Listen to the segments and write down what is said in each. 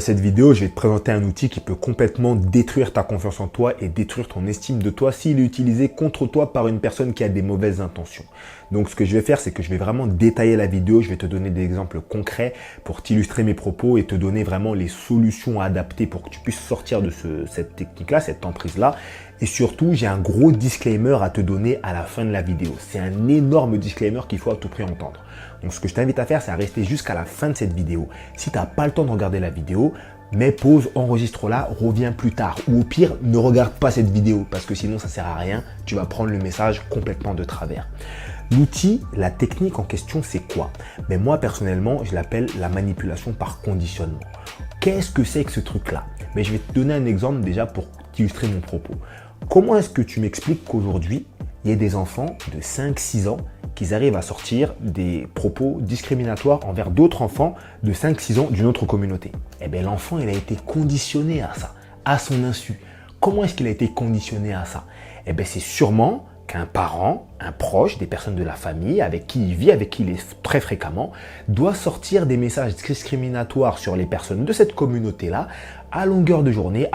Dans cette vidéo, je vais te présenter un outil qui peut complètement détruire ta confiance en toi et détruire ton estime de toi s'il est utilisé contre toi par une personne qui a des mauvaises intentions. Donc ce que je vais faire, c'est que je vais vraiment détailler la vidéo, je vais te donner des exemples concrets pour t'illustrer mes propos et te donner vraiment les solutions adaptées pour que tu puisses sortir de cette technique-là, cette emprise-là. Et surtout, j'ai un gros disclaimer à te donner à la fin de la vidéo. C'est un énorme disclaimer qu'il faut à tout prix entendre. Donc ce que je t'invite à faire, c'est à rester jusqu'à la fin de cette vidéo. Si tu n'as pas le temps de regarder la vidéo, mets pause, enregistre-la, reviens plus tard. Ou au pire, ne regarde pas cette vidéo parce que sinon ça ne sert à rien. Tu vas prendre le message complètement de travers. L'outil, la technique en question, c'est quoi? Mais moi, personnellement, je l'appelle la manipulation par conditionnement. Qu'est-ce que c'est que ce truc-là? Mais je vais te donner un exemple déjà pour t'illustrer mon propos. Comment est-ce que tu m'expliques qu'aujourd'hui, il y a des enfants de 5-6 ans qui arrivent à sortir des propos discriminatoires envers d'autres enfants de 5-6 ans d'une autre communauté? Eh bien, l'enfant, il a été conditionné à ça, à son insu. Comment est-ce qu'il a été conditionné à ça? Eh bien, c'est sûrement qu'un parent, un proche, des personnes de la famille avec qui il vit, avec qui il est très fréquemment, doit sortir des messages discriminatoires sur les personnes de cette communauté-là à longueur de journée,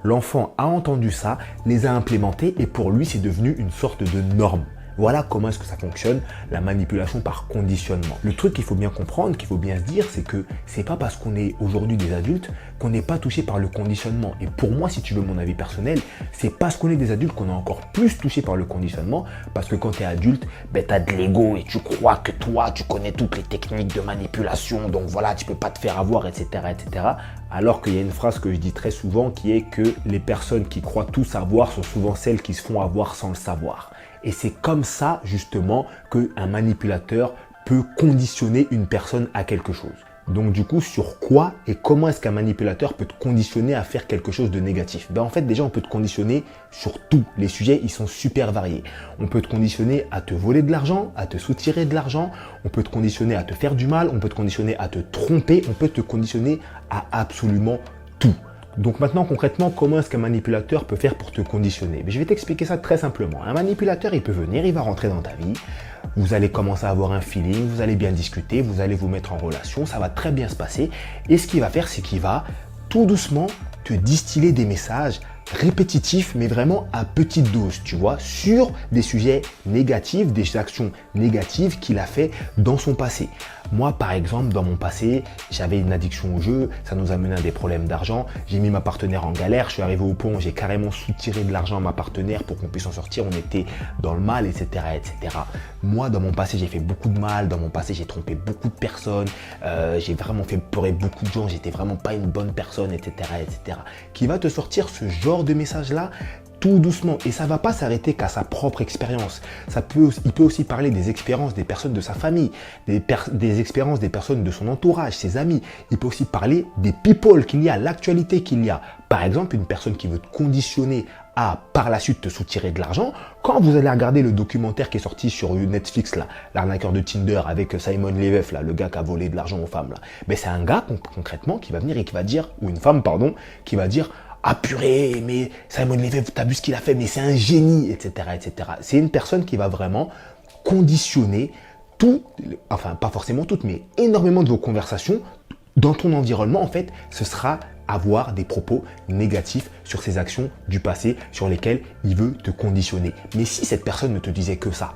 l'enfant a entendu ça, les a implémentés et pour lui, c'est devenu une sorte de norme. Voilà comment est-ce que ça fonctionne, la manipulation par conditionnement. Le truc qu'il faut bien comprendre, qu'il faut bien se dire, c'est que c'est pas parce qu'on est aujourd'hui des adultes qu'on n'est pas touché par le conditionnement. Et pour moi, si tu veux mon avis personnel, c'est parce qu'on est des adultes qu'on est encore plus touché par le conditionnement. Parce que quand tu es adulte, ben, tu as de l'ego et tu crois que toi, tu connais toutes les techniques de manipulation. Donc voilà, tu peux pas te faire avoir, etc., etc. Alors qu'il y a une phrase que je dis très souvent qui est que les personnes qui croient tout savoir sont souvent celles qui se font avoir sans le savoir. Et c'est comme ça, justement, qu'un manipulateur peut conditionner une personne à quelque chose. Donc du coup, sur quoi et comment est-ce qu'un manipulateur peut te conditionner à faire quelque chose de négatif? Ben, en fait, déjà, on peut te conditionner sur tout. Les sujets, ils sont super variés. On peut te conditionner à te voler de l'argent, à te soutirer de l'argent. On peut te conditionner à te faire du mal. On peut te conditionner à te tromper. On peut te conditionner à absolument tout. Donc maintenant, concrètement, comment est-ce qu'un manipulateur peut faire pour te conditionner? Je vais t'expliquer ça très simplement. Un manipulateur, il peut venir, il va rentrer dans ta vie. Vous allez commencer à avoir un feeling, vous allez bien discuter, vous allez vous mettre en relation, ça va très bien se passer. Et ce qu'il va faire, c'est qu'il va tout doucement te distiller des messages répétitifs, mais vraiment à petite dose, tu vois, sur des sujets négatifs, des actions négatives qu'il a fait dans son passé. Moi, par exemple, dans mon passé, j'avais une addiction au jeu, ça nous a mené à des problèmes d'argent. J'ai mis ma partenaire en galère, je suis arrivé au pont, j'ai carrément soutiré de l'argent à ma partenaire pour qu'on puisse en sortir. On était dans le mal, etc., etc. Moi, dans mon passé, j'ai fait beaucoup de mal. Dans mon passé, j'ai trompé beaucoup de personnes. J'ai vraiment fait pleurer beaucoup de gens. J'étais vraiment pas une bonne personne, etc., etc. Qui va te sortir ce genre de message-là tout doucement, et ça ne va pas s'arrêter qu'à sa propre expérience. Il peut aussi parler des expériences des personnes de sa famille, des expériences des personnes de son entourage, ses amis. Il peut aussi parler des people qu'il y a, l'actualité qu'il y a. Par exemple, une personne qui veut te conditionner à par la suite te soutirer de l'argent. Quand vous allez regarder le documentaire qui est sorti sur Netflix, là, l'arnaqueur de Tinder avec Simon Leveff, là, le gars qui a volé de l'argent aux femmes, là, ben, c'est un gars concrètement qui va venir et qui va dire, ou une femme, pardon, qui va dire: ah purée, mais Simon Leveff, t'as vu ce qu'il a fait, mais c'est un génie, etc., etc. C'est une personne qui va vraiment conditionner tout, enfin pas forcément toutes, mais énormément de vos conversations dans ton environnement. En fait, ce sera avoir des propos négatifs sur ses actions du passé sur lesquelles il veut te conditionner. Mais si cette personne ne te disait que ça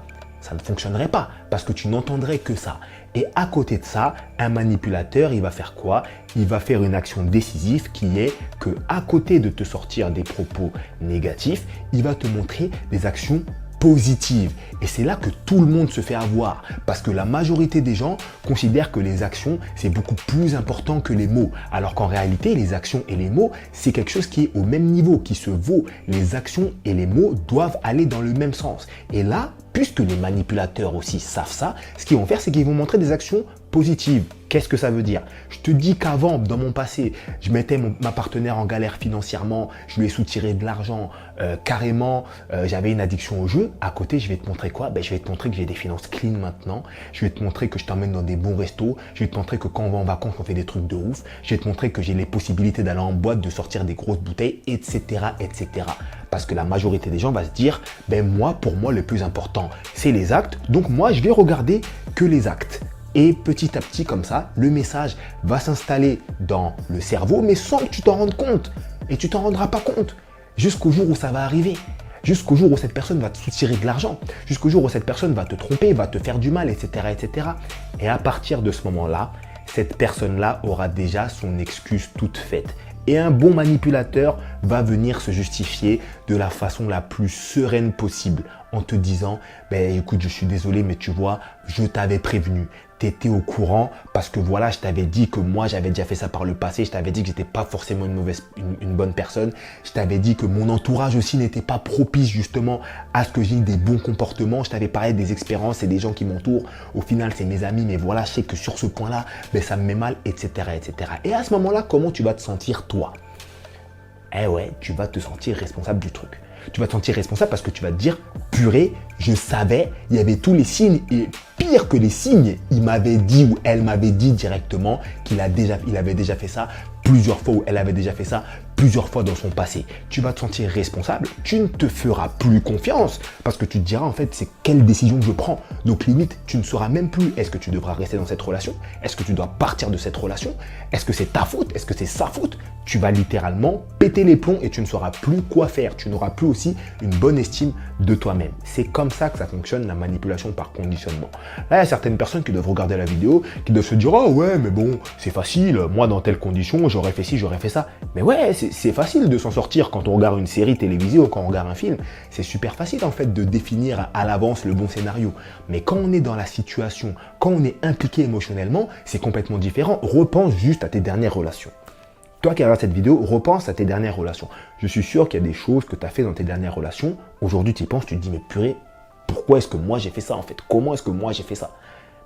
ne fonctionnerait pas parce que tu n'entendrais que ça. Et à côté de ça, un manipulateur, il va faire quoi? Il va faire une action décisive qui est que, à côté de te sortir des propos négatifs, il va te montrer des actions positives. Et c'est là que tout le monde se fait avoir parce que la majorité des gens considèrent que les actions, c'est beaucoup plus important que les mots. Alors qu'en réalité, les actions et les mots, c'est quelque chose qui est au même niveau, qui se vaut. Les actions et les mots doivent aller dans le même sens. Et là, puisque les manipulateurs aussi savent ça, ce qu'ils vont faire, c'est qu'ils vont montrer des actions positives. Qu'est-ce que ça veut dire? Je te dis qu'avant, dans mon passé, je mettais ma partenaire en galère financièrement, je lui ai soutiré de l'argent, carrément, j'avais une addiction au jeu. À côté, je vais te montrer quoi? Ben, je vais te montrer que j'ai des finances clean maintenant. Je vais te montrer que je t'emmène dans des bons restos. Je vais te montrer que quand on va en vacances, on fait des trucs de ouf. Je vais te montrer que j'ai les possibilités d'aller en boîte, de sortir des grosses bouteilles, etc., etc. Parce que la majorité des gens va se dire, ben moi, pour moi, le plus important, c'est les actes. Donc moi, je vais regarder que les actes. Et petit à petit, comme ça, le message va s'installer dans le cerveau, mais sans que tu t'en rendes compte. Et tu t'en rendras pas compte jusqu'au jour où ça va arriver. Jusqu'au jour où cette personne va te soutirer de l'argent. Jusqu'au jour où cette personne va te tromper, va te faire du mal, etc., etc. Et à partir de ce moment-là, cette personne-là aura déjà son excuse toute faite. Et un bon manipulateur va venir se justifier de la façon la plus sereine possible en te disant « écoute, je suis désolé, mais tu vois, je t'avais prévenu. Tu étais au courant parce que voilà, je t'avais dit que moi, j'avais déjà fait ça par le passé. Je t'avais dit que j'étais pas forcément une bonne personne. Je t'avais dit que mon entourage aussi n'était pas propice justement à ce que j'ai des bons comportements. Je t'avais parlé des expériences et des gens qui m'entourent. Au final, c'est mes amis, mais voilà, je sais que sur ce point-là, ça me met mal, etc., etc. » Et à ce moment-là, comment tu vas te sentir toi? Eh ouais, tu vas te sentir responsable du truc. Tu vas te sentir responsable parce que tu vas te dire « Purée, je savais, il y avait tous les signes et pire que les signes, il m'avait dit ou elle m'avait dit directement qu'il avait déjà fait ça plusieurs fois ou elle avait déjà fait ça plusieurs fois dans son passé. » Tu vas te sentir responsable, tu ne te feras plus confiance parce que tu te diras en fait c'est quelle décision que je prends. Donc limite, tu ne sauras même plus est-ce que tu devras rester dans cette relation, est-ce que tu dois partir de cette relation, est-ce que c'est ta faute, est-ce que c'est sa faute. Tu vas littéralement péter les plombs et tu ne sauras plus quoi faire. Tu n'auras plus aussi une bonne estime de toi-même. C'est comme ça que ça fonctionne la manipulation par conditionnement. Là, il y a certaines personnes qui doivent regarder la vidéo, qui doivent se dire « Oh ouais, mais bon, c'est facile, moi dans telle condition, j'aurais fait ci, j'aurais fait ça. » Mais ouais, c'est facile de s'en sortir quand on regarde une série télévisée ou quand on regarde un film. C'est super facile en fait de définir à l'avance le bon scénario. Mais quand on est dans la situation, quand on est impliqué émotionnellement, c'est complètement différent. Repense juste à tes dernières relations. Toi qui regardes cette vidéo, repense à tes dernières relations. Je suis sûr qu'il y a des choses que tu as fait dans tes dernières relations. Aujourd'hui, tu y penses, tu te dis, mais purée, pourquoi est-ce que moi j'ai fait ça en fait? Comment est-ce que moi j'ai fait ça?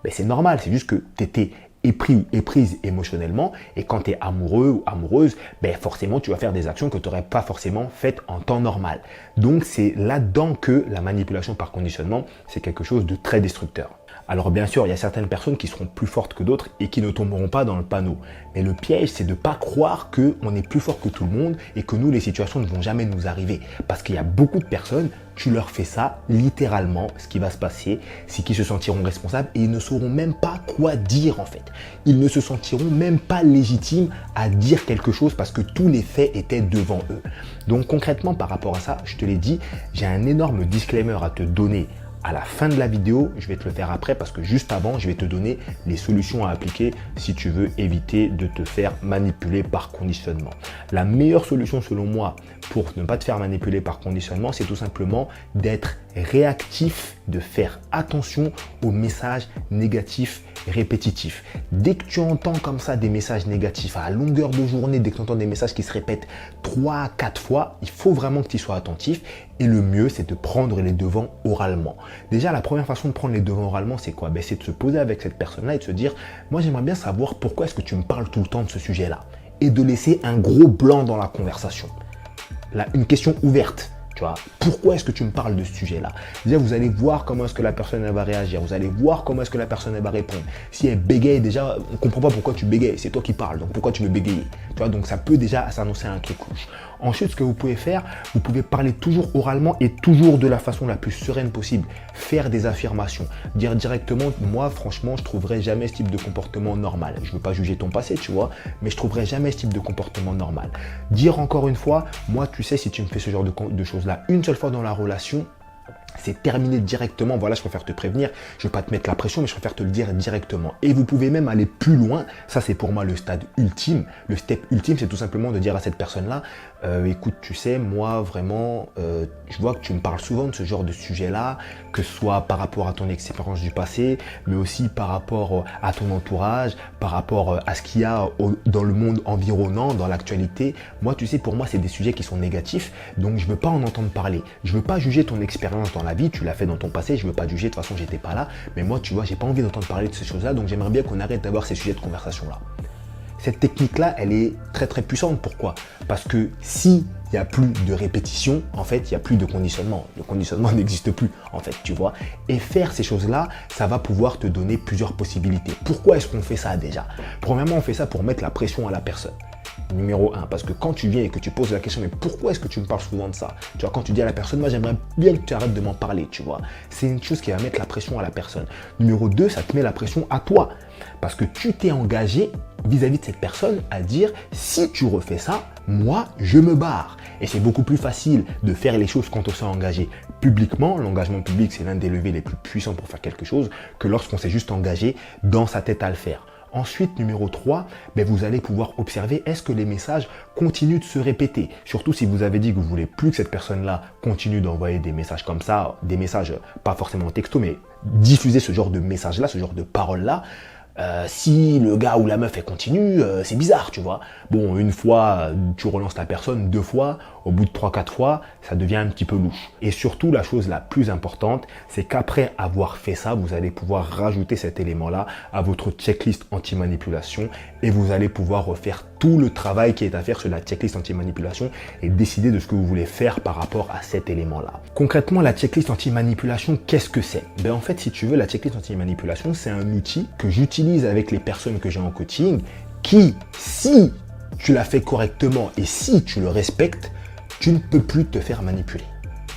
C'est normal, c'est juste que tu étais épris ou éprise émotionnellement et quand tu es amoureux ou amoureuse, forcément tu vas faire des actions que tu n'aurais pas forcément faites en temps normal. Donc c'est là-dedans que la manipulation par conditionnement, c'est quelque chose de très destructeur. Alors bien sûr, il y a certaines personnes qui seront plus fortes que d'autres et qui ne tomberont pas dans le panneau. Mais le piège, c'est de ne pas croire qu'on est plus fort que tout le monde et que nous, les situations ne vont jamais nous arriver. Parce qu'il y a beaucoup de personnes, tu leur fais ça, littéralement, ce qui va se passer, c'est qu'ils se sentiront responsables et ils ne sauront même pas quoi dire en fait. Ils ne se sentiront même pas légitimes à dire quelque chose parce que tous les faits étaient devant eux. Donc concrètement, par rapport à ça, je te l'ai dit, j'ai un énorme disclaimer à te donner. À la fin de la vidéo, je vais te le faire après parce que juste avant, je vais te donner les solutions à appliquer si tu veux éviter de te faire manipuler par conditionnement. La meilleure solution selon moi pour ne pas te faire manipuler par conditionnement, c'est tout simplement d'être réactif, de faire attention aux messages négatifs répétitifs. Dès que tu entends comme ça des messages négatifs à longueur de journée, dès que tu entends des messages qui se répètent 3 à 4 fois, il faut vraiment que tu sois attentif et le mieux, c'est de prendre les devants oralement. Déjà, la première façon de prendre les devants oralement, c'est quoi? C'est de se poser avec cette personne-là et de se dire « Moi, j'aimerais bien savoir pourquoi est-ce que tu me parles tout le temps de ce sujet-là » et de laisser un gros blanc dans la conversation. Là, une question ouverte. Tu vois, pourquoi est-ce que tu me parles de ce sujet-là? Déjà, vous allez voir comment est-ce que la personne elle va réagir. Vous allez voir comment est-ce que la personne elle va répondre. Si elle bégaye, déjà, on ne comprend pas pourquoi tu bégayes. C'est toi qui parles, donc pourquoi tu veux bégayer? Tu vois, donc ça peut déjà s'annoncer un truc louche. Ensuite, ce que vous pouvez faire, vous pouvez parler toujours oralement et toujours de la façon la plus sereine possible. Faire des affirmations. Dire directement, moi, franchement, je trouverai jamais ce type de comportement normal. Je ne veux pas juger ton passé, tu vois, mais je trouverai jamais ce type de comportement normal. Dire encore une fois, moi, tu sais, si tu me fais ce genre de choses-là une seule fois dans la relation, c'est terminé directement. Voilà, je préfère te prévenir. Je ne vais pas te mettre la pression, mais je préfère te le dire directement. Et vous pouvez même aller plus loin. Ça, c'est pour moi le stade ultime. Le step ultime, c'est tout simplement de dire à cette personne-là, écoute, tu sais, moi, vraiment, je vois que tu me parles souvent de ce genre de sujet-là, que ce soit par rapport à ton expérience du passé, mais aussi par rapport à ton entourage, par rapport à ce qu'il y a dans le monde environnant, dans l'actualité. Moi, tu sais, pour moi, c'est des sujets qui sont négatifs, donc je ne veux pas en entendre parler. Je ne veux pas juger ton expérience dans la vie, tu l'as fait dans ton passé, je ne veux pas te juger, de toute façon, j'étais pas là, mais moi, tu vois, j'ai pas envie d'entendre parler de ces choses-là, donc j'aimerais bien qu'on arrête d'avoir ces sujets de conversation-là. Cette technique-là, elle est très très puissante. Pourquoi? Parce que s'il n'y a plus de répétition, en fait, il n'y a plus de conditionnement. Le conditionnement n'existe plus, en fait, tu vois. Et faire ces choses-là, ça va pouvoir te donner plusieurs possibilités. Pourquoi est-ce qu'on fait ça déjà? Premièrement, on fait ça pour mettre la pression à la personne. Numéro 1, parce que quand tu viens et que tu poses la question, mais pourquoi est-ce que tu me parles souvent de ça? Tu vois, quand tu dis à la personne, moi j'aimerais bien que tu arrêtes de m'en parler, tu vois. C'est une chose qui va mettre la pression à la personne. Numéro 2, ça te met la pression à toi. Parce que tu t'es engagé vis-à-vis de cette personne à dire, si tu refais ça, moi, je me barre. Et c'est beaucoup plus facile de faire les choses quand on s'est engagé publiquement. L'engagement public, c'est l'un des leviers les plus puissants pour faire quelque chose, que lorsqu'on s'est juste engagé dans sa tête à le faire. Ensuite, numéro 3, vous allez pouvoir observer est-ce que les messages continuent de se répéter. Surtout si vous avez dit que vous voulez plus que cette personne-là continue d'envoyer des messages comme ça, des messages pas forcément texto, mais diffuser ce genre de messages-là, ce genre de paroles-là. Si le gars ou la meuf elle continue, c'est bizarre, tu vois. Bon, une fois, tu relances la personne, 2 fois, au bout de 3-4 fois, ça devient un petit peu louche. Et surtout, la chose la plus importante, c'est qu'après avoir fait ça, vous allez pouvoir rajouter cet élément-là à votre checklist anti-manipulation et vous allez pouvoir refaire tout le travail qui est à faire sur la checklist anti-manipulation et décider de ce que vous voulez faire par rapport à cet élément-là. Concrètement, la checklist anti-manipulation, qu'est-ce que c'est? En fait, si tu veux, la checklist anti-manipulation, c'est un outil que j'utilise avec les personnes que j'ai en coaching qui, si tu l'as fait correctement et si tu le respectes, tu ne peux plus te faire manipuler.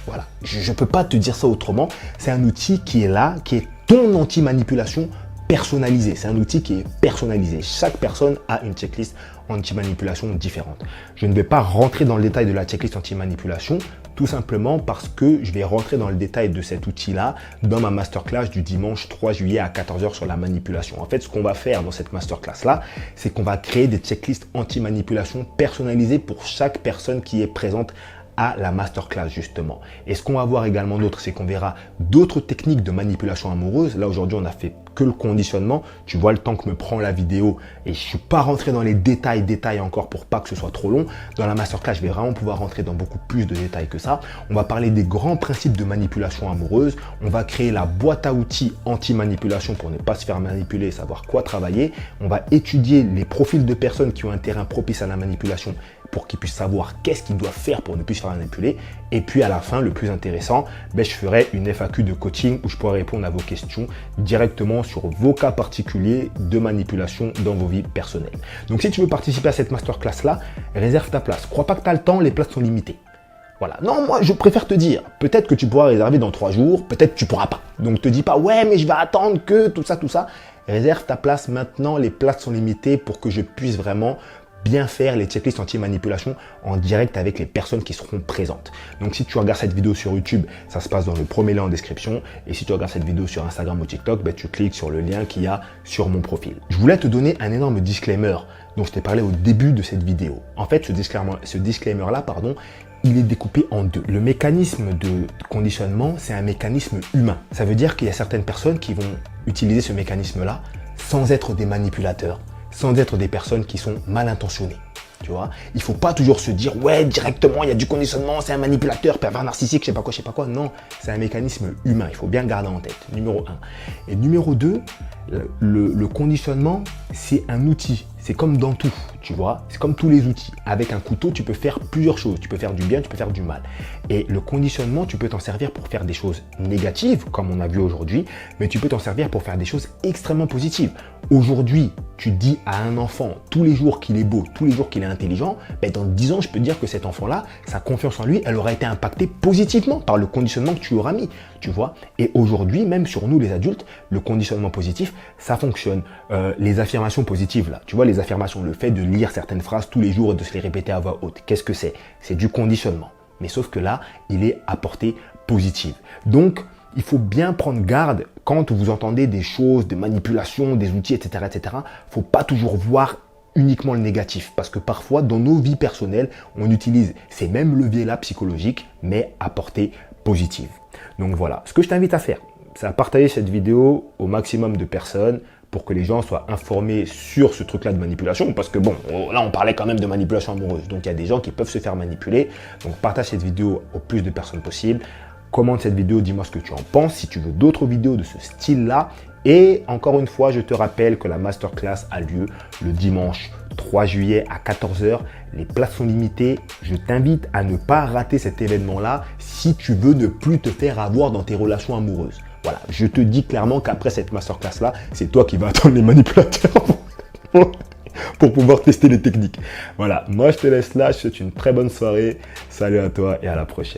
Voilà, je ne peux pas te dire ça autrement. C'est un outil qui est là, qui est ton anti-manipulation personnalisée. C'est un outil qui est personnalisé. Chaque personne a une checklist anti-manipulation différente. Je ne vais pas rentrer dans le détail de la checklist anti-manipulation, tout simplement parce que je vais rentrer dans le détail de cet outil-là dans ma masterclass du dimanche 3 juillet à 14 h sur la manipulation. En fait, ce qu'on va faire dans cette masterclass-là, c'est qu'on va créer des checklists anti-manipulation personnalisées pour chaque personne qui est présente à la masterclass justement. Et ce qu'on va voir également d'autre, c'est qu'on verra d'autres techniques de manipulation amoureuse. Là aujourd'hui, on a fait que le conditionnement. Tu vois le temps que me prend la vidéo et je suis pas rentré dans les détails encore pour pas que ce soit trop long. Dans la masterclass, je vais vraiment pouvoir rentrer dans beaucoup plus de détails que ça. On va parler des grands principes de manipulation amoureuse. On va créer la boîte à outils anti-manipulation pour ne pas se faire manipuler et savoir quoi travailler. On va étudier les profils de personnes qui ont un terrain propice à la manipulation pour qu'ils puissent savoir qu'est-ce qu'ils doivent faire pour ne plus se faire manipuler. Et puis à la fin, le plus intéressant, je ferai une FAQ de coaching où je pourrai répondre à vos questions directement sur vos cas particuliers de manipulation dans vos vies personnelles. Donc si tu veux participer à cette masterclass-là, réserve ta place. Crois pas que tu as le temps, les places sont limitées. Voilà. Non, moi, je préfère te dire, peut-être que tu pourras réserver dans 3 jours, peut-être que tu pourras pas. Donc te dis pas, ouais, mais je vais attendre que tout ça. Réserve ta place maintenant, les places sont limitées pour que je puisse vraiment bien faire les checklists anti-manipulation en direct avec les personnes qui seront présentes. Donc si tu regardes cette vidéo sur YouTube, ça se passe dans le premier lien en description. Et si tu regardes cette vidéo sur Instagram ou TikTok, tu cliques sur le lien qu'il y a sur mon profil. Je voulais te donner un énorme disclaimer dont je t'ai parlé au début de cette vidéo. En fait, ce disclaimer-là, il est découpé en deux. Le mécanisme de conditionnement, c'est un mécanisme humain. Ça veut dire qu'il y a certaines personnes qui vont utiliser ce mécanisme-là sans être des manipulateurs, sans être des personnes qui sont mal intentionnées. Tu vois, il ne faut pas toujours se dire ouais directement il y a du conditionnement, c'est un manipulateur, pervers narcissique, je sais pas quoi. Non, c'est un mécanisme humain, il faut bien garder en tête, numéro 1. Et numéro 2, le conditionnement, c'est un outil. C'est comme dans tout, tu vois, c'est comme tous les outils. Avec un couteau, tu peux faire plusieurs choses. Tu peux faire du bien, tu peux faire du mal. Et le conditionnement, tu peux t'en servir pour faire des choses négatives, comme on a vu aujourd'hui, mais tu peux t'en servir pour faire des choses extrêmement positives. Aujourd'hui, tu dis à un enfant tous les jours qu'il est beau, tous les jours qu'il est intelligent, dans 10 ans, je peux te dire que cet enfant-là, sa confiance en lui, elle aura été impactée positivement par le conditionnement que tu auras mis, tu vois. Et aujourd'hui, même sur nous les adultes, le conditionnement positif, ça fonctionne. Les affirmations positives, là, tu vois, les affirmations, le fait de lire certaines phrases tous les jours et de se les répéter à voix haute, qu'est-ce que c'est? C'est du conditionnement. Mais sauf que là, il est à portée positive. Donc, il faut bien prendre garde quand vous entendez des choses, des manipulations, des outils, etc., etc. Faut pas toujours voir uniquement le négatif parce que parfois, dans nos vies personnelles, on utilise ces mêmes leviers-là psychologiques, mais à portée positive. Donc voilà, ce que je t'invite à faire, c'est à partager cette vidéo au maximum de personnes pour que les gens soient informés sur ce truc-là de manipulation. Parce que bon, là, on parlait quand même de manipulation amoureuse. Donc, il y a des gens qui peuvent se faire manipuler. Donc, partage cette vidéo au plus de personnes possible. Commente cette vidéo, dis-moi ce que tu en penses. Si tu veux d'autres vidéos de ce style-là. Et encore une fois, je te rappelle que la masterclass a lieu le dimanche 3 juillet à 14 h. Les places sont limitées. Je t'invite à ne pas rater cet événement-là si tu veux ne plus te faire avoir dans tes relations amoureuses. Voilà, je te dis clairement qu'après cette masterclass-là, c'est toi qui vas attendre les manipulateurs pour pouvoir tester les techniques. Voilà, moi je te laisse là, je te souhaite une très bonne soirée. Salut à toi et à la prochaine.